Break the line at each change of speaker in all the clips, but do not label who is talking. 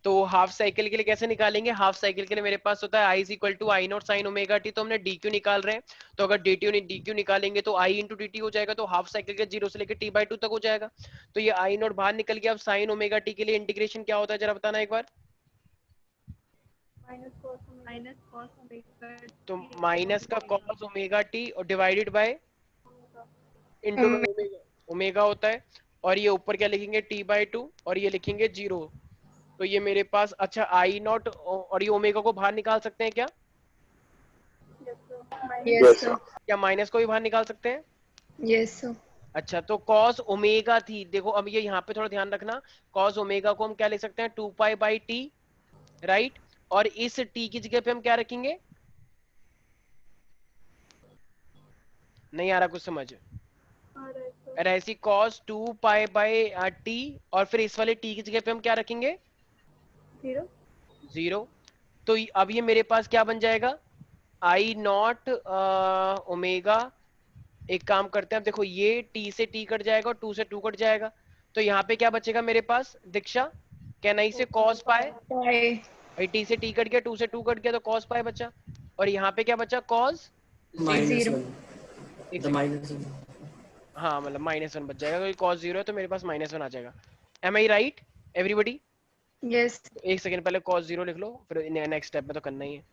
तो half cycle के लिए कैसे निकालेंगे? हाफ साइकिल के लिए मेरे पास होता है I is equal to I naught sine omega T, तो हमने डी क्यू निकाल रहे हैं, तो अगर डी क्यू निकालेंगे तो आई इंटू डी टी हो जाएगा, तो हाफ साइकिल के 0 से लेकर टी बाई 2 तक हो जाएगा। तो ये आई नॉट बाहर निकल गया। अब साइन ओमेगा टी के लिए इंटीग्रेशन क्या होता है जरा बताना एक बार। तो माइनस का कॉस ओमेगा टी और डिवाइडेड बाय इंटू में ओमेगा, ओमेगा होता है, और ये ऊपर क्या लिखेंगे टी बाई 2 और ये लिखेंगे 0। तो ये मेरे पास, अच्छा आई नॉट और ये ओमेगा को बाहर निकाल सकते हैं क्या?
Yes sir.
क्या माइनस को भी बाहर निकाल सकते हैं?
Yes sir.
अच्छा, तो कॉस ओमेगा थी, देखो अब ये यहाँ पे थोड़ा ध्यान रखना, कॉस ओमेगा को हम क्या लिख सकते हैं 2 पाई बाई टी, राइट, और इस टी की जगह पे हम क्या रखेंगे? नहीं आ रहा कुछ समझ? अरे ऐसी कॉस 2 पाई बाई टी, और फिर इस वाले टी की जगह पे हम क्या रखेंगे? 0। तो अब ये मेरे पास क्या बन जाएगा? आई नॉट ओमेगा, एक काम करते हैं, अब देखो ये टी से टी कट जाएगा और 2 से 2 कट जाएगा, तो यहाँ पे क्या बचेगा मेरे पास दीक्षा? क्या नहीं से कॉस पाए, टी से टी कट गया, 2 से 2 कट गया, तो कॉस पाए बचा, और यहाँ पे क्या बचा कॉस
माइनस
जीरो।
वन,
एक
द
सेकंड,
माइनस वन।
हाँ मतलब -1 बच जाएगा, क्योंकि कॉस 0 है तो मेरे पास -1 आ जाएगा। M I right everybody?
Yes.
एक सेकंड पहले कॉस 0 लिख लो, फिर नेक्स्ट स्टेप में तो करना ही है,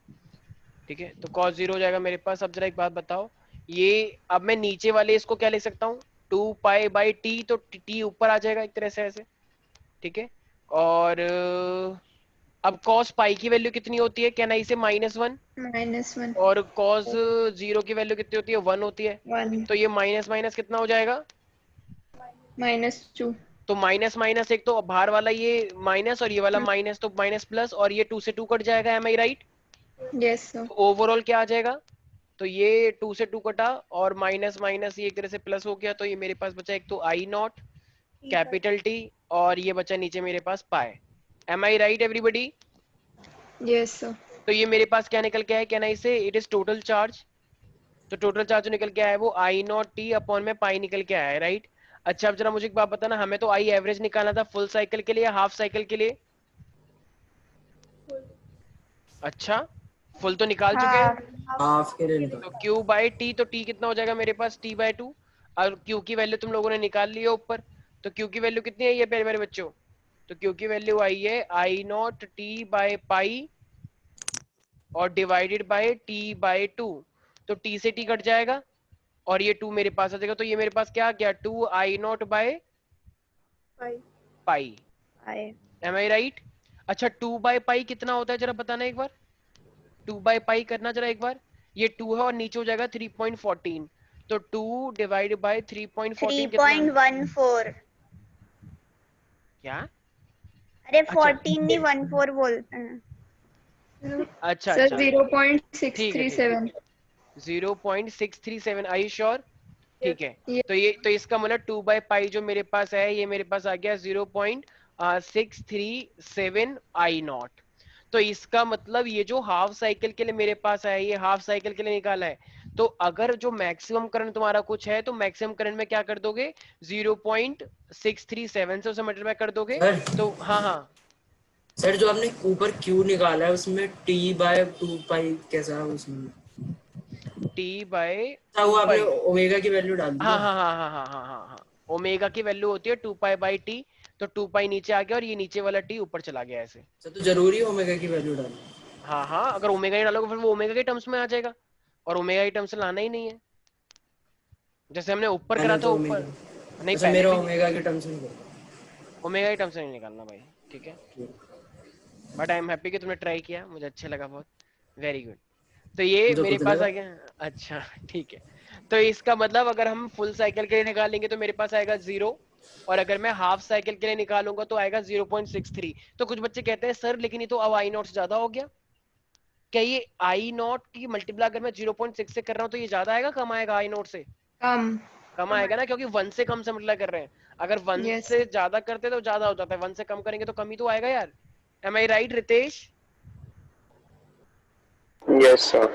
ठीक है। तो कॉस 0 हो जाएगा मेरे पास। अब जरा एक बात बताओ, ये अब मैं नीचे वाले इसको क्या लिख सकता हूँ 2 पाई बाई टी, तो टी ऊपर आ जाएगा एक तरह से ऐसे, ठीक है। और अब कॉस पाई की वैल्यू कितनी होती है, कहना इसे -1,
-1
और कॉस 0 की वैल्यू कितनी होती है 1 होती है,
1
तो ये माइनस माइनस कितना हो जाएगा?
-2।
तो माइनस माइनस एक तो बाहर वाला ये माइनस और ये वाला माइनस, तो माइनस प्लस, और ये 2 से 2 कट जाएगा, M I right?
Yes sir.
तो ओवरऑल क्या आ जाएगा? तो ये 2 से 2 कटा और माइनस माइनस ये एक तरह से प्लस हो गया, तो ये मेरे पास बचा एक तो आई नॉट कैपिटल टी, और ये बचा नीचे मेरे पास पाए। M I right everybody?
Yes sir.
तो ये मेरे पास क्या निकल के आया, कहना इसे इट इज टोटल चार्ज, तो टोटल चार्ज जो निकल के आया है वो आई नॉट टी अपॉन में पाई निकल के आया है, राइट। अच्छा अब जरा मुझे एक बात बताना, हमें तो आई एवरेज निकालना था फुल साइकिल के लिए या हाफ साइकिल के लिए? अच्छा, फुल तो निकाल चुके हैं।
हाफ के लिए
तो क्यू बाई टी, तो टी कितना हो जाएगा मेरे पास टी बाई 2, और क्यू की वैल्यू तुम लोगों ने निकाल ली है ऊपर, तो क्यू की वैल्यू कितनी आई है प्यारे मेरे बच्चों? तो क्यू की वैल्यू आई है आई नॉट टी बाई पाई और डिवाइडेड बाय टी बाई 2, तो टी से टी कट जाएगा और ये 2 मेरे पास आ जाएगा, तो ये मेरे पास क्या आ गया 2 I naught by pi. Am I right? अच्छा 2 बाय पाई कितना होता है जरा बताना एक बार, 2 बाय पाई करना जरा एक बार, ये 2 है और नीचे हो जाएगा 3.14, तो 2 डिवाइड बाय 3.14 कितना?
3.14।
क्या?
अरे
अच्छा
14 नहीं 14 बोलते हैं।
अच्छा
सर
अच्छा, ठीक है ठीक
0.637।
है, 0.637, आई यू श्योर? ठीक है।
ये
तो ये तो इसका मतलब 2 बाई पाई जो मेरे पास है ये मेरे पास आ गया 0.637 आई नॉट। तो इसका मतलब ये जो हाफ साइकिल के लिए मेरे पास है ये हाफ साइकिल के लिए निकाला है, तो अगर जो मैक्सिमम करंट तुम्हारा कुछ है तो मैक्सिमम करंट में क्या कर दोगे 0.637 से उसे मल्टीप्लाई कर दोगे,
सर।
तो हाँ हाँ।
सर जो आपने ऊपर क्यू निकाला है उसमें टी बाय 2 पाई कैसा है उसमें?
टी बाय
अच्छा,
2
वो आपने
पाई,
ओमेगा की वैल्यू डाल दी
हाँ
ना?
हाँ हाँ हाँ हाँ हाँ हाँ हाँ, ओमेगा की वैल्यू होती है 2 पाई बाई टी, तो 2 पाई नीचे आ गया और ये नीचे वाला टी ऊपर चला गया ऐसे।
अच्छा, तो जरूरी है ओमेगा की वैल्यू डालना?
हाँ हाँ, अगर ओमेगा ही डालोगे फिर वो ओमेगा के टर्म्स में आ जाएगा, और ओमेगा के टर्म्स में लाना ही नहीं है, जैसे हमने ऊपर करा
मैंने
था
तो
ऊपर,
ओमेगा,
नहीं
अच्छा
पहले
मेरा
भी
ओमेगा के टर्म्स में
ओमेगा के टर्म्स में नहीं निकालना भाई, ठीक है। बट आई एम हैप्पी कि तुमने ट्राई किया, मुझे अच्छा लगा बहुत, वेरी गुड। तो ये
मुझे
मेरे
खुद
पास
लगा।
आ गया, अच्छा ठीक है। तो इसका मतलब अगर हम फुल साइकिल के लिए निकालेंगे तो मेरे पास आएगा 0, और अगर मैं हाफ साइकिल के लिए निकालूंगा तो आएगा 0.63। तो कुछ बच्चे कहते हैं सर लेकिन ये तो अब आई नॉट से ज्यादा हो गया, क्या ये आई नॉट की मल्टीप्लाई अगर मैं 0.6 से कर रहा हूँ तो ये ज्यादा आएगा कम आएगा आई नॉट से?
कम।
कम आएगा ना, क्योंकि 1 से कम से मल्टीप्लाई कर रहे हैं, अगर 1
यस।
से ज्यादा करते तो ज्यादा हो जाता है, 1 से कम करेंगे तो कम ही तो आएगा यार। Am I right Ritesh?
Yes sir.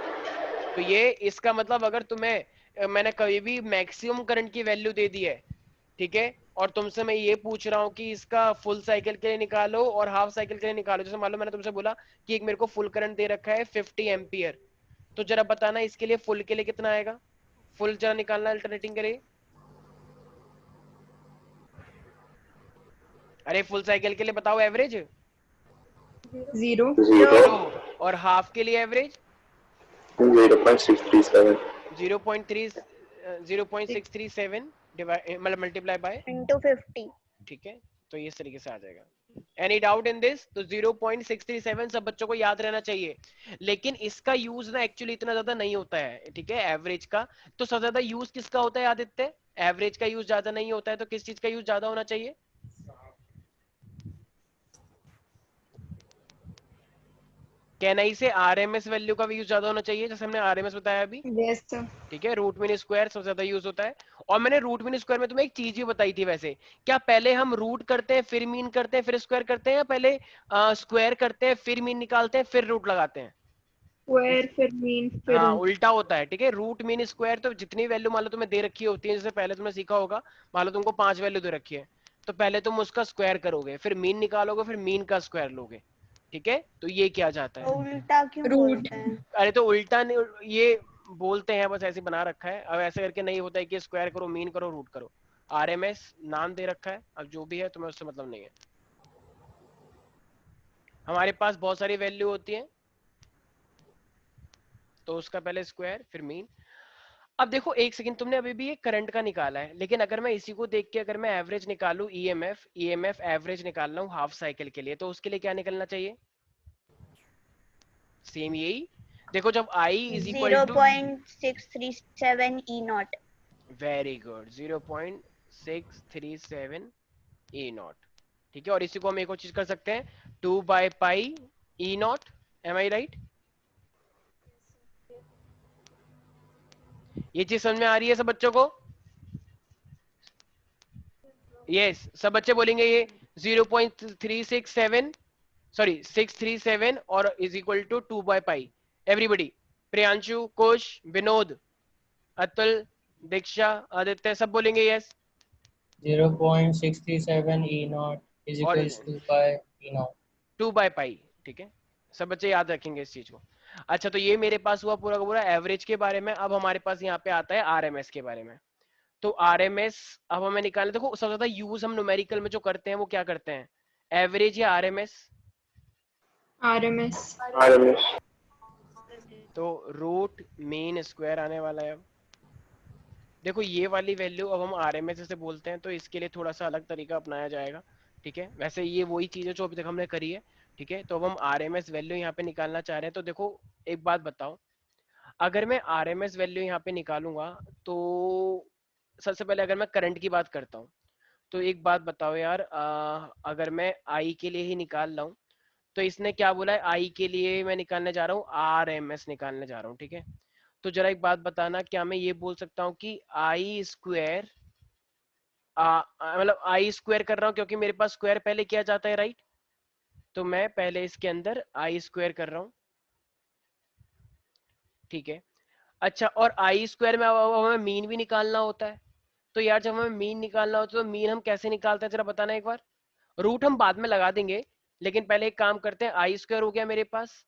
तो ये इसका मतलब अगर तुम्हें मैंने कभी भी मैक्सिमम करंट की वैल्यू दे दी है, ठीक है, और तुमसे मैं ये पूछ रहा हूँ कि इसका फुल साइकिल के लिए निकालो और हाफ साइकिल के लिए निकालो। जैसे मान लो मैंने तुमसे बोला कि एक मेरे को फुल करंट दे रखा है 50 एम्पियर, तो जरा बताना इसके लिए फुल के लिए कितना आएगा, फुल जरा निकालना अल्टरनेटिंग करे। अरे फुल साइकिल के लिए बताओ एवरेज।
0.
और हाफ के लिए एवरेज
0.637
0.637 मतलब मल्टीप्लाई बाय
into 50.
ठीक है, तो ये इस तरीके से आ जाएगा। Any doubt in this? तो 0.637 सब बच्चों को याद रहना चाहिए, लेकिन इसका यूज ना एक्चुअली इतना ज्यादा नहीं होता है, ठीक है, एवरेज का। तो सबसे ज्यादा यूज किसका होता है आदित्य? एवरेज का यूज ज्यादा नहीं होता है, तो किस चीज का यूज ज्यादा होना चाहिए? कैनाई से आरएमएस वैल्यू का भी यूज ज्यादा होना चाहिए, जैसे हमने आरएमएस बताया अभी,
Yes, sir.
ठीक है। रूट मीन स्क्वायर सबसे ज्यादा यूज होता है। और मैंने रूट मीन स्क्वायर में तुम्हें एक चीज भी बताई थी वैसे, क्या पहले हम रूट करते हैं फिर मीन करते हैं फिर स्क्वायर करते हैं, या पहले स्क्वायर करते हैं फिर मीन निकालते हैं फिर रूट लगाते हैं?
Square फिर mean फिर
हाँ
root.
उल्टा होता है, ठीक है। रूट मीन स्क्वायर तो जितनी वैल्यू मान लो तुम्हें दे रखी होती है, जैसे पहले तुमने सीखा होगा, मान लो तुमको 5 वैल्यू दे रखी है, तो पहले तुम उसका स्क्वायर करोगे, फिर मीन निकालोगे, फिर मीन का स्क्वायर लोगे, ठीक है। तो ये क्या जाता है?
तो उल्टा क्यों
Root.
बोलते हैं?
अरे तो उल्टा नहीं, ये बोलते हैं बस, ऐसे बना रखा है। अब ऐसे करके नहीं होता है कि स्क्वायर करो मीन करो रूट करो। आरएमएस नाम दे रखा है, अब जो भी है तुम्हें उससे मतलब नहीं है। हमारे पास बहुत सारी वैल्यू होती है, तो उसका पहले स्क्वायर फिर मीन। अब देखो एक सेकंड, तुमने अभी भी ये करंट का निकाला है, लेकिन अगर मैं इसी को देख के अगर मैं एवरेज निकालू, ईएमएफ एवरेज निकालना हूँ हाफ साइकिल के लिए, तो उसके लिए क्या निकलना चाहिए? सेम यही। देखो जब I is equal to
0.637 E naught.
Very good 0.637 E naught, ठीक है। और इसी को हम एक और चीज कर सकते हैं, 2/पाई E naught, am I right? ये चीज समझ में आ रही है सब बच्चों को? यस सब बच्चे बोलेंगे ये 0.367 सॉरी 637 और इज इक्वल टू 2/पाई। एवरीबडी, प्रियांशु, कुश, विनोद, अतुल, दीक्षा, आदित्य, सब बोलेंगे यस।
0.637 E naught is
और
equals to pi E naught.
2/पाई, ठीक है। सब बच्चे याद रखेंगे इस चीज को। अच्छा तो ये मेरे पास हुआ पूरा का पूरा एवरेज के बारे में। अब हमारे पास यहाँ पे आता है आरएमएस के बारे में। तो आरएमएस अब हमें निकालना, देखो सबसे ज्यादा यूज हम न्यूमेरिकल में जो करते हैं वो क्या करते हैं, एवरेज या आरएमएस?
RMS.
RMS
तो रूट मीन स्क्वायर आने वाला है। अब देखो ये वाली वैल्यू अब हम आरएमएस से बोलते हैं, तो इसके लिए थोड़ा सा अलग तरीका अपनाया जाएगा, ठीक है। वैसे ये वही चीज है जो अभी तक हमने करी है, ठीक है। तो अब हम आरएमएस वैल्यू यहाँ पे निकालना चाह रहे हैं। तो देखो एक बात बताओ, अगर मैं आरएमएस वैल्यू यहाँ पे निकालूंगा, तो सबसे पहले अगर मैं करंट की बात करता हूँ, तो एक बात बताओ यार, अगर मैं आई के लिए ही निकाल रहा हूँ, तो इसने क्या बोला है, आई के लिए मैं निकालने जा रहा हूँ आरएमएस निकालने जा रहा हूँ, ठीक है। तो जरा एक बात बताना, क्या मैं ये बोल सकता हूँ कि आई स्क्वायर, मतलब आई स्क्वायर कर रहा हूँ क्योंकि मेरे पास स्क्वायर पहले किया जाता है, राइट? तो मैं पहले इसके अंदर आई स्क्वायर कर रहा हूँ, ठीक है। अच्छा, और आई स्क्वायर में अब हमें मीन भी निकालना होता है। तो यार जब हमें मीन निकालना होता है तो मीन हम कैसे निकालते हैं, जरा बताना एक बार। रूट हम बाद में लगा देंगे, लेकिन पहले एक काम करते हैं, आई स्क्वायर हो गया मेरे पास,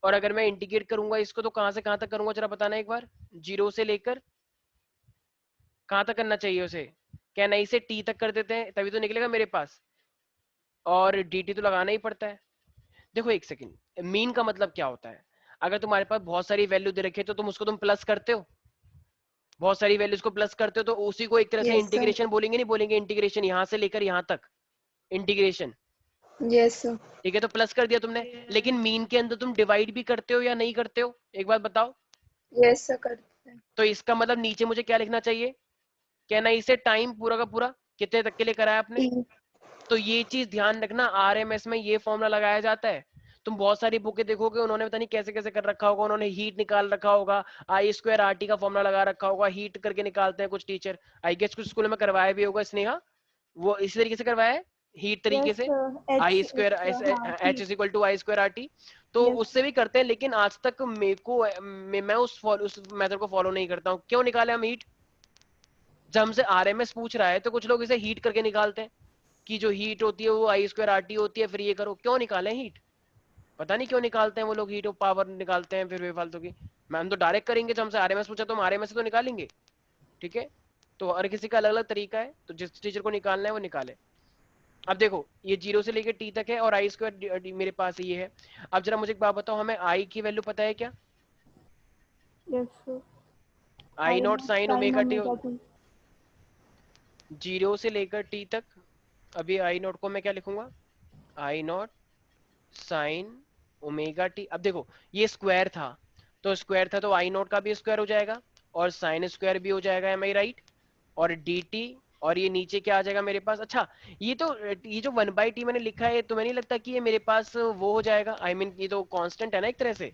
और अगर मैं इंटीग्रेट करूंगा इसको तो कहां से कहां तक करूंगा, जरा बताना एक बार। 0 से लेकर कहां तक करना चाहिए उसे? क्या नहीं से टी तक कर देते हैं, तभी तो निकलेगा मेरे पास, और dt तो लगाना ही पड़ता है। देखो एक सेकंड, मीन का मतलब क्या होता है, अगर तुम्हारे पास बहुत सारी वैल्यू दे रखी है तो तुम उसको तुम प्लस करते हो, बहुत सारी वैल्यूज को प्लस करते हो, तो उसी को एक तरह से
Yes, sir.
इंटीग्रेशन बोलेंगे, नहीं बोलेंगे इंटीग्रेशन, यहां से लेकर यहां तक इंटीग्रेशन,
Yes, sir.
ठीक है। तो प्लस कर दिया तुमने, लेकिन मीन के अंदर तुम डिवाइड भी करते हो या नहीं करते हो, एक बात बताओ।
Yes, sir. करते हैं.
तो इसका मतलब नीचे मुझे क्या लिखना चाहिए, क्या ना इसे टाइम पूरा का पूरा कितने तक के लिए कराया आपने?
T.
तो ये चीज ध्यान रखना, आरएमएस में ये फॉर्मूला लगाया जाता है। तुम बहुत सारी बुकें देखोगे, उन्होंने पता नहीं कैसे कैसे कर रखा होगा, उन्होंने हीट निकाल रखा होगा, आई स्क्वायर आर टी का फॉर्मूला लगा रखा होगा, हीट करके निकालते हैं कुछ टीचर, आई गेस कुछ स्कूल में करवाया भी होगा स्नेहा, वो इसी तरीके से करवाया है, हीट तरीके से, I square H is equal to I square R T, तो उससे भी करते हैं। लेकिन आज तक मेरे को मैं उस मेथड को फॉलो नहीं करता हूँ। क्यों निकाले हम हीट? जब हमसे आरएमएस पूछ रहा है तो कुछ लोग इसे हीट करके निकालते हैं कि जो हीट होती है वो आई स्क्वायर आर टी होती है, फिर ये करो। क्यों निकालें हीट? पता नहीं क्यों निकालते हैं वो लोग हीट ऑफ पावर निकालते हैं फिर बेफालतू की। मैम तो डायरेक्ट करेंगे, जब हमसे आरएमएस पूछा तो हम आरएमएस से तो निकालेंगे। ठीक है, तो हर किसी का अलग अलग तरीका है, तो जिस टीचर को निकालना है वो निकाले। अब देखो ये 0 से लेकर टी तक है और आई स्क्वायर मेरे पास ये है। अब जरा मुझे एक बात बताओ, हमें आई की वैल्यू पता है क्या?
Yes, sir.
आई naught sine omega T,
omega t.
0 से लेकर टी तक। अभी आई नॉट को मैं क्या लिखूंगा? आई नॉट साइन ओमेगा टी। अब देखो ये स्क्वायर था, तो स्क्वायर था तो आई नॉट का भी स्क्वायर हो जाएगा और साइन स्क्वायर भी हो जाएगा, एम आई राइट? और डी टी, और ये नीचे क्या आ जाएगा मेरे पास? अच्छा ये तो, ये जो 1/t मैंने लिखा है, तुम्हें नहीं लगता कि ये मेरे पास वो हो जाएगा? आई मीन ये तो कांस्टेंट है ना एक तरह से,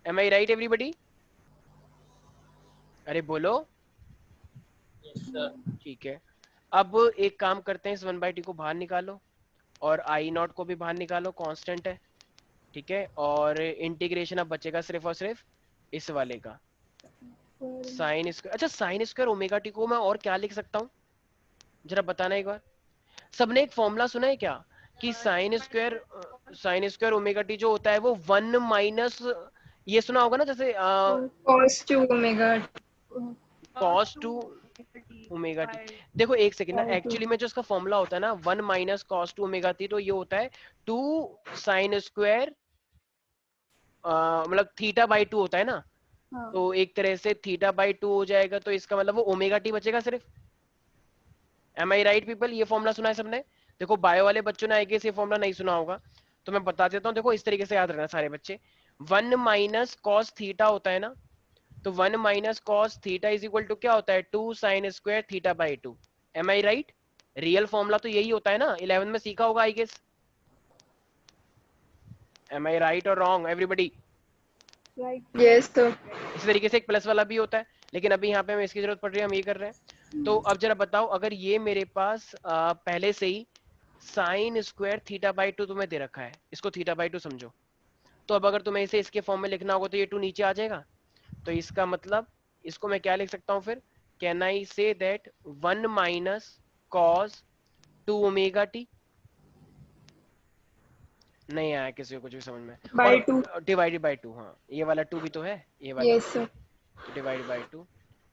एम आई राइट एवरीबडी? अरे बोलो।
Yes, sir.
ठीक है, अब एक काम करते हैं, इस 1/t को बाहर निकालो और आई नॉट को भी बाहर निकालो, कांस्टेंट है। ठीक है, और इंटीग्रेशन अब बचेगा सिर्फ और सिर्फ इस वाले का, साइन स्क्वायर। अच्छा साइन स्क्वायर ओमेगा टी को मैं और क्या लिख सकता हूँ, जरा बताना एक बार। सबने एक फॉर्मूला सुना है क्या कि साइन स्क्वायर ओमेगा टी जो होता है वो 1 माइनस, ये सुना होगा ना, जैसे
Cos 2 omega
cos two omega T. देखो एक सेकंड ना, एक्चुअली में जो इसका फॉर्मूला होता है ना 1 minus cos two omega T, तो ये होता है 2 साइन स्क्वायर, मतलब थीटा बाई 2 होता है ना, तो एक तरह से थीटा बाई 2 हो जाएगा, तो इसका मतलब वो ओमेगा टी बचेगा सिर्फ। M I right people? ये फॉर्मूला सुना है सबने? देखो बायो वाले बच्चों ने आई गेस ये फॉर्मूला नहीं सुना होगा, तो मैं बता देता हूँ। देखो इस तरीके से याद रखना सारे बच्चे, 1 माइनस कॉस थीटा होता है ना, तो 1 minus cos theta is equal to क्या होता है? 2 sine square theta by 2। Am I right? Real formula तो यही होता है ना, 11 में सीखा होगा I guess. Am I right और रॉन्ग एवरीबडी?
Yes, sir.
इसी तरीके से एक प्लस वाला भी होता है, लेकिन अभी यहाँ पे हमें इसकी जरूरत पड़ रही है, हम ये कर रहे हैं। तो अब जरा बताओ, अगर ये मेरे पास पहले से ही साइन स्क्वायर थीटा बाई 2 तुम्हें दे रखा है, इसको थीटा बाई 2 समझो, तो अब अगर तुम्हें इसे इसके फॉर्म में लिखना होगा तो ये 2 नीचे आ जाएगा। तो इसका मतलब इसको मैं क्या लिख सकता हूँ फिर? Can I say that 1 minus cos 2 omega T? नहीं आया किसी को कुछ भी समझ में?
By
और
2.
डिवाइडेड बाई 2, हाँ ये वाला 2 भी तो है, ये वाला
Yes, sir.
Divide by 2।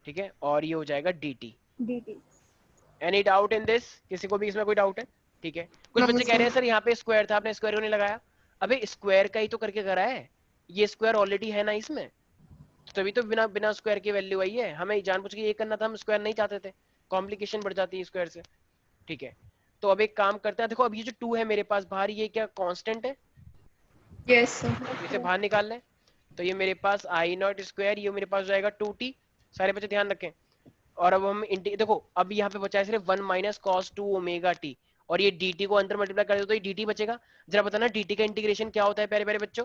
ठीक है, और ये हो जाएगा D T.
dt.
Any doubt in this? किसी को भी इसमें कोई डाउट है? ठीक है, कुछ
No,
बच्चे कह रहे हैं
sir.
सर यहाँ पे स्क्वायर था, आपने स्क्वायर क्यों नहीं लगाया? अबे स्क्वायर का ही तो करके करा है, ये स्क्वायर ऑलरेडी है ना इसमें, तभी तो बिना बिना स्क्वायर की वैल्यू आई है। हमें जानबूझ के ये करना था, हम स्क्वायर नहीं चाहते थे, कॉम्प्लिकेशन बढ़ जाती है स्क्वायर से। ठीक है, तो अब एक काम करते हैं, देखो अब ये जो 2 है मेरे पास बाहर, ये क्या कांस्टेंट है?
Yes, sir.
इसे बाहर निकाल लें, तो ये मेरे पास आई नॉट स्क्वायर, ये मेरे पास हो जाएगा 2t। सारे बच्चे ध्यान रखें। और अब हम देखो अब यहाँ पे बचा है सिर्फ 1 माइनस कॉस 2 ओमेगा टी, और ये dt को अंदर मल्टीप्लाई कर दो तो ये dt बचेगा। जरा बताना dt का इंटीग्रेशन क्या होता है प्यारे प्यारे बच्चों?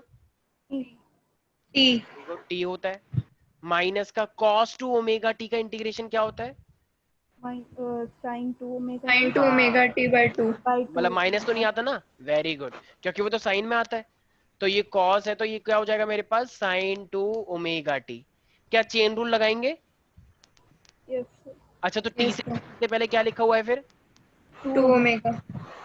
T.
t होता है। माइनस का cos 2 ओमेगा t का इंटीग्रेशन क्या होता है?
Sin 2 omega t by 2.
मतलब माइनस तो नहीं आता ना? वेरी गुड, क्योंकि वो तो साइन में आता है। तो ये cos है, तो ये क्या हो जाएगा मेरे पास? sin 2 omega t। क्या चेन रूल लगाएंगे?
Yes, sir.
अच्छा तो t
Yes, sir.
से पहले क्या लिखा हुआ है फिर?
2 omega.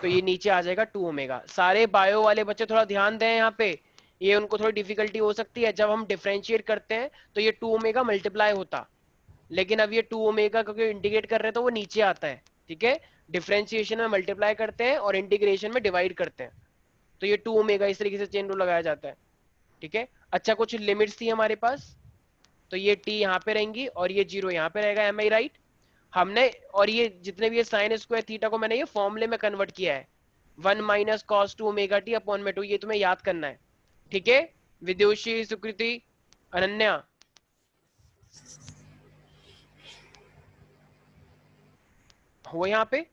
तो ये नीचे आ जाएगा 2 ओमेगा। सारे बायो वाले बच्चे थोड़ा ध्यान दें यहाँ पे, ये उनको थोड़ी डिफिकल्टी हो सकती है। जब हम डिफरेंशिएट करते हैं तो ये 2 ओमेगा मल्टीप्लाई होता, लेकिन अब ये 2 ओमेगा क्योंकि इंटीग्रेट कर रहे हैं तो वो नीचे आता है। ठीक है, डिफरेंशिएशन में मल्टीप्लाई करते हैं और इंटीग्रेशन में डिवाइड करते हैं, तो ये 2 ओमेगा इस तरीके से चेन रूल लगाया जाता है। ठीक है, अच्छा कुछ लिमिट्स थी हमारे पास, तो ये t यहाँ पे रहेंगी और ये 0 यहाँ पे रहेगा, एम आई राइट? हमने, और ये जितने भी ये साइन स्क्वायर थीटा को मैंने ये फॉर्मूले में कन्वर्ट किया है, 1 minus cos 2 omega T upon में 2, ये तुम्हें याद करना है। ठीक है, विदुषी, सुकृति, अनन्या, हो यहाँ पे?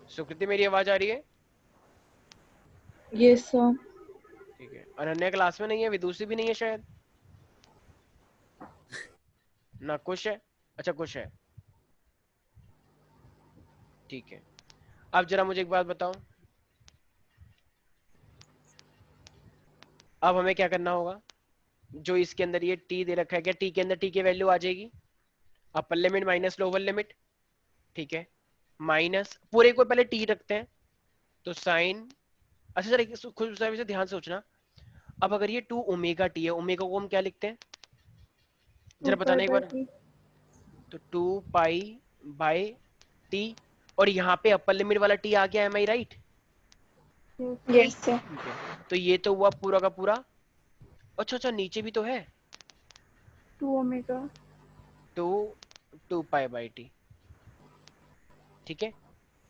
सुकृति मेरी आवाज आ रही है?
Yes, sir.
ठीक है, अनन्या क्लास में नहीं है, विदुषी भी नहीं है शायद ना, कुछ है? अच्छा कुछ है, ठीक है। अब जरा मुझे एक बात बताओ, अब हमें क्या करना होगा? जो इसके अंदर ये t दे रखा है, क्या t के अंदर t की वैल्यू आ जाएगी? Upper limit minus lower limit, ठीक है, माइनस पूरे को पहले टी रखते हैं, तो साइन, अच्छा जरा खुद से ध्यान से सोचना, अब अगर ये 2 ओमेगा टी है, ओमेगा को हम क्या लिखते हैं, जरा बताना एक बार, तो 2 पाई बाय टी, और यहाँ पे अपर लिमिट वाला टी आ गया, M I right?
Yes sir.
ठीक है, तो ये तो हुआ पूरा का पूरा, अच्छा अच्छा नीचे भी तो है
2 ओमेगा
2 पाई बाय टी, ठीक है,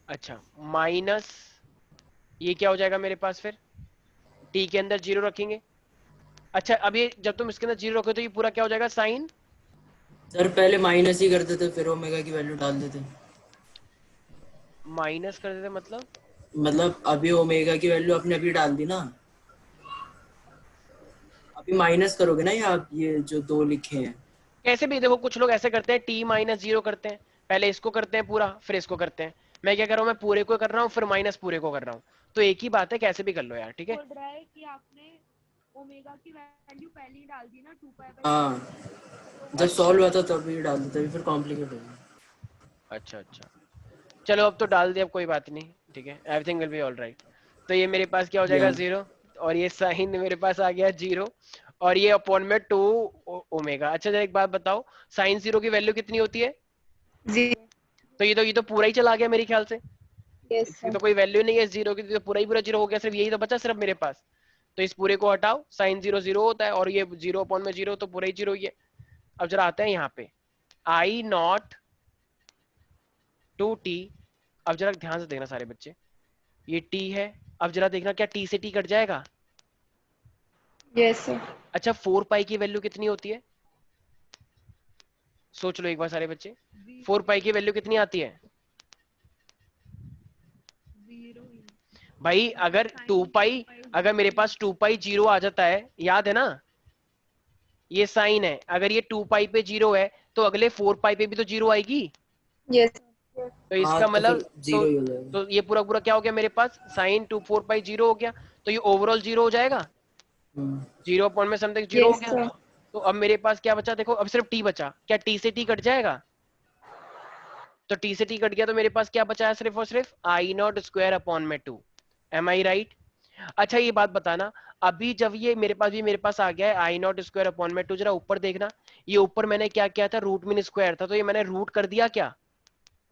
अच्छा माइनस ये क्या हो जाएगा मेरे पास फिर, टी के अंदर जीरो रखेंगे, अच्छा अब ये जब तुम इसके अंदर जीरो रखो तो ये पूरा क्या हो जाएगा साइन,
सर पहले माइनस ही कर देते फिर ओमेगा की वैल्यू डाल देते।
माइनस कर देते
मतलब अभी ओमेगा की वैल्यू आपने अभी डाल दी ना, अभी माइनस करोगे ना, ये आप ये जो 2 लिखे हैं।
कैसे भी देखो, कुछ लोग ऐसे करते हैं टी माइनस जीरो करते हैं, पहले इसको करते हैं पूरा फिर इसको करते हैं, मैं क्या कर रहा हूँ, मैं पूरे को कर रहा हूँ फिर माइनस पूरे को कर रहा हूँ, तो एक ही बात है, कैसे भी कर लो यार, ठीक है।
बोल रहा है कि आपने ओमेगा की वैल्यू पहले ही डाल दी ना 2 पाई बाय
हाँ जब
अच्छा
सॉल्व हुआ था तभी डाल देते, अभी फिर कॉम्प्लिकेट हो गया।
अच्छा अच्छा, चलो अब तो डाल दिया, अब कोई बात नहीं, ठीक है, everything will be all right. तो ये मेरे पास क्या हो जाएगा
या
जीरो, और ये साइन मेरे पास आ गया जीरो, और ये अपॉन में 2 ओमेगा। अच्छा जरा एक बात बताओ, साइन जीरो की वैल्यू कितनी होती है, तो ये तो पूरा ही चला गया मेरे ख्याल से,
यस
इसकी
सर।
तो कोई वैल्यू नहीं है जीरो की, तो पूरा ही पूरा जीरो हो गया, सिर्फ यही तो बचा सिर्फ मेरे पास, तो इस पूरे को हटाओ, साइन जीरो जीरो होता है, और ये जीरो अपॉन में जीरो, तो पूरा ही जीरो ही है। अब जरा आते हैं यहाँ पे, आई नॉट टू टी, अब जरा ध्यान से देखना सारे बच्चे, ये टी है, अब जरा देखना क्या टी से टी कट जाएगा,
यस सर।
अच्छा 4 पाई की वैल्यू कितनी होती है, सोच लो एक बार सारे बच्चे, 4 पाई की वैल्यू कितनी आती है भाई, अगर 2 पाई, अगर मेरे पास 2 पाई जीरो आ जाता है, याद है ना, ये साइन है, अगर ये 2 पाई पे जीरो है तो अगले 4 पाई पे भी तो जीरो आएगी,
यस।
तो
हाँ
इसका
तो
मतलब
फिर जीरो ही हो जाएगा।
तो ये पूरा पूरा क्या हो गया मेरे पास, साइन 2 4 पाई जीरो हो गया, तो ये ओवरऑल जीरो हो जाएगा,
हम्म,
जीरो पॉइंट में समथिंग जीरो हो
यस
गया,
सर।
तो अब मेरे पास क्या बचा, देखो अब सिर्फ टी बचा, क्या टी से टी कट जाएगा, तो टी से टी कट गया, तो मेरे पास क्या बचा है, सिर्फ और सिर्फ आई नॉट स्क्वायर अपॉन में 2, एम आई राइट? अच्छा ये बात बताना, अभी जब ये मेरे पास आ गया है आई नॉट स्क्वायर अपॉन में 2, जरा ऊपर देखना, ये ऊपर मैंने क्या किया था, रूट मीन स्क्वायर था, तो ये मैंने रूट कर दिया क्या,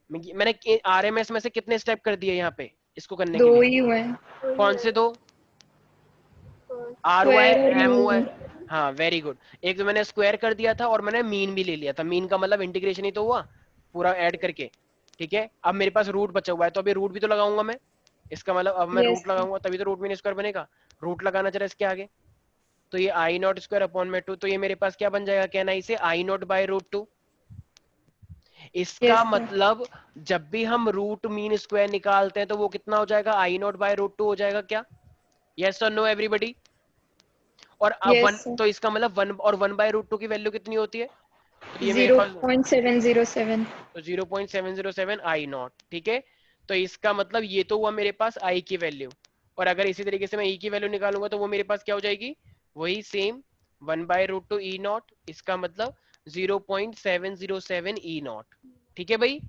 मैंने आरएमएस में से कितने स्टेप कर दिए यहाँ पे इसको करने के
2
लिए,
ही हुए हैं।
कौन से दो, आर वाई
स्क्वायर और
एम
यू।
वाई, हाँ वेरी गुड, एक तो मैंने स्क्वायर कर दिया था और मैंने मीन भी ले लिया था, मीन का मतलब इंटीग्रेशन ही तो हुआ पूरा ऐड करके, ठीक है, अब मेरे पास रूट बचा हुआ है, तो अभी रूट भी तो लगाऊंगा मैं, इसका मतलब अब मैं
यस
रूट लगाऊंगा तभी तो रूट मीन स्क्वायर बनेगा, रूट लगाना जरा इसके आगे, तो ये आई नॉट स्क्वायर अपॉन में 2, तो ये मेरे पास क्या बन जाएगा, कहना इसे आई नॉट बाय रूट 2, इसका
यस सर।
मतलब जब भी हम रूट मीन स्क्वायर निकालते हैं तो वो कितना हो जाएगा, आई नॉट बाय रूट 2 हो जाएगा क्या, यस और नो एवरीबडी, और अब वन,
यस सर।
तो इसका मतलब 1 और 1/√2 की वैल्यू कितनी होती है, तो ये मेरे पास
0.707।
तो 0.707 आई नॉट, ठीक है, तो इसका मतलब ये तो हुआ मेरे पास आई की वैल्यू, और अगर इसी तरीके से मैं ई की वैल्यू निकालूंगा तो वो मेरे पास क्या हो जाएगी, वही सेम 1/√2 ई नॉट, इसका मतलब 0.707 ई नॉट, ठीक है भाई।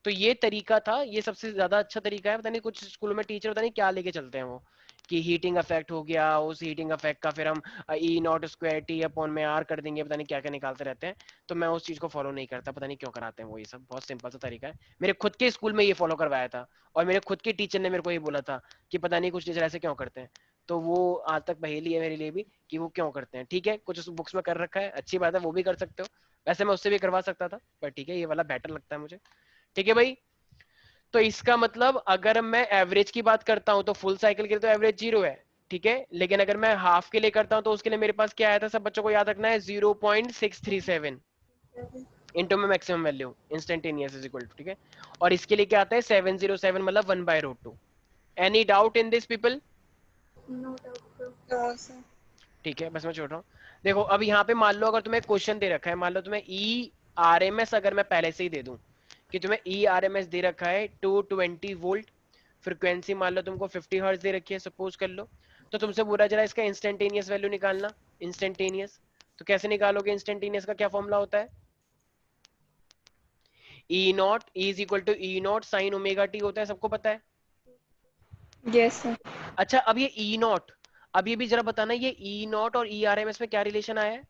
तो ये तरीका था, ये सबसे ज्यादा अच्छा तरीका है, पता नहीं कुछ स्कूलों में टीचर पता नहीं क्या लेके चलते हैं वो, कि हीटिंग इफेक्ट हो गया, उस हीटिंग इफेक्ट का फिर हम ई नॉट स्क्वायर टी अपॉन में आर कर देंगे, पता नहीं क्या क्या निकालते रहते हैं, तो मैं उस चीज को फॉलो नहीं करता, पता नहीं क्यों कराते हैं वो, ये सब बहुत सिंपल सा तरीका है, मेरे खुद के स्कूल में ये फॉलो करवाया था, और मेरे खुद के टीचर ने मेरे को ये बोला था कि पता नहीं कुछ टीचर ऐसे क्यों करते हैं, तो वो आज तक पहेली है मेरे लिए भी कि वो क्यों करते हैं, ठीक है, कुछ बुक्स में कर रखा है, अच्छी बात है, वो भी कर सकते हो, वैसे मैं उससे भी करवा सकता था, पर ठीक है ये वाला बेटर लगता है मुझे, ठीक है भाई। तो इसका मतलब अगर मैं एवरेज की बात करता हूं तो फुल साइकिल के लिए तो एवरेज जीरो है, ठीक है, लेकिन अगर मैं हाफ के लिए करता हूं तो उसके लिए मेरे पास क्या आया था, सब बच्चों को याद रखना है, 0.637 इंटू में maximum value instantaneous is equal to, ठीक है, और इसके लिए क्या आता है 707 मतलब 1/√2, any doubt in this people,
no doubt.
ठीक है, बस मैं छोड़ रहा हूँ, देखो अब यहाँ पे मान लो अगर तुम्हें क्वेश्चन दे रखा है, मान लो तुम्हें ई आर एम एस अगर मैं पहले से ही दे दूं कि तुम्हें ई आर एम एस दे रखा है 220 वोल्ट, फ्रिक्वेंसी मान लो तुमको 50 हर्ट्ज दे रखी है, सपोज कर लो, तो तुमसे बोला जरा इसका इंस्टेंटेनियस वैल्यू निकालना, इंस्टेंटेनियस, तो कैसे निकालोगे, इंस्टेंटेनियस का क्या फॉर्मूला होता है, E naught is equal to E naught sine omega T होता है, सबको पता है।
Yes sir.
अच्छा अब ये ई नॉट, अब ये भी जरा बताना, ये ई नॉट और ई आर एम एस में क्या रिलेशन आया है?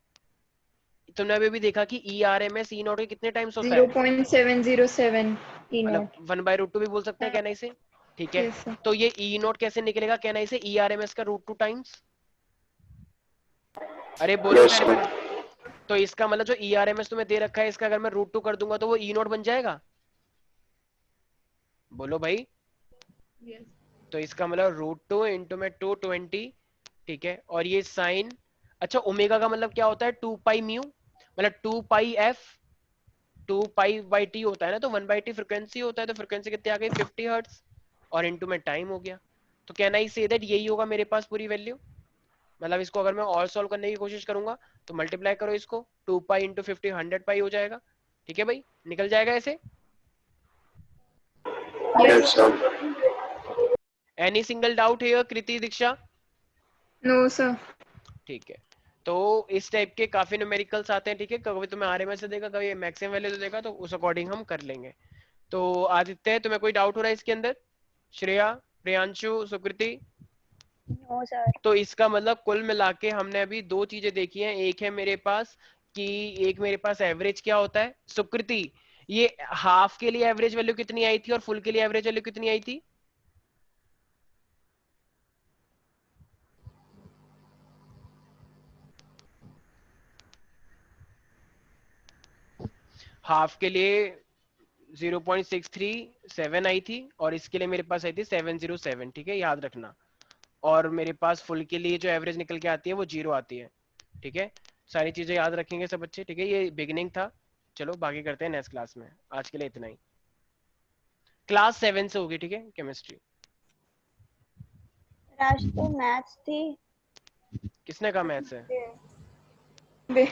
तुमने अभी भी देखा कि E R M S E naught के कितने टाइम्स होता है?
0.707 ई
मतलब
नॉट।
1/√2 भी बोल सकते हैं, कहना इसे, ठीक है।
Yes, sir.
तो ये ई नॉट कैसे निकलेगा, कहना इसे ई आर एम एस का √2 टाइम्स। अरे बोलो
Yes,
प्यारे
sir.
बच्चे। तो इसका मतलब जो ई आर एम एस तुम्हें दे रखा है, इसका अगर मैं √2 कर दूंगा तो वो ई नॉट बन जाएगा। बोलो भाई।
Yes.
तो इसका मतलब √2 इंटू में 220, ठीक है। और ये साइन, अच्छा ओमेगा का मतलब क्या होता है, 2 पाई म्यू, मतलब 2 पाई एफ 2 पाई बाई टी होता है ना, तो 1/t फ्रिक्वेंसी होता है, तो फ्रिक्वेंसी कितनी आ गई 50 हर्ट्ज, और इंटू में टाइम हो गया। तो कैन आई से दैट यही होगा मेरे पास पूरी वैल्यू। मतलब इसको अगर मैं और सॉल्व करने की कोशिश करूंगा तो मल्टीप्लाई करो इसको, 2 पाई इंटू 50 100 पाई हो जाएगा, ठीक है भाई, निकल जाएगा ऐसे।
Yes, sir.
Any single doubt है कृति दीक्षा?
No sir.
ठीक है, तो इस टाइप के काफी न्यूमेरिकल्स आते हैं, ठीक है। कभी तुम्हें आरएमएस से देगा, कभी मैक्सिमम वैल्यू देगा, तो उस अकॉर्डिंग हम कर लेंगे। तो आदित्य तुम्हें कोई डाउट हो रहा है इसके अंदर? श्रेया, प्रियांशु, सुकृति?
No sir.
तो इसका मतलब कुल मिला के हमने अभी दो चीजें देखी हैं। एक है मेरे पास कि एक मेरे पास एवरेज क्या होता है। सुकृति, ये हाफ के लिए एवरेज वैल्यू कितनी आई थी और फुल के लिए एवरेज वैल्यू कितनी आई थी? हाफ के लिए 0.637 आई थी और इसके लिए मेरे पास आई थी 707, ठीक है, याद रखना। और मेरे पास फुल के लिए जो एवरेज निकल के आती है वो 0 आती है, ठीक है। सारी चीजें याद रखेंगे सब बच्चे, ठीक है। ये बिगिनिंग था, चलो बाकी करते हैं नेक्स्ट क्लास में। आज के लिए इतना ही, क्लास 7 से होगी, ठीक है, केमिस्ट्री।
आज तो मैथ्स थी।
किसने कहा मैथ्स है?
दे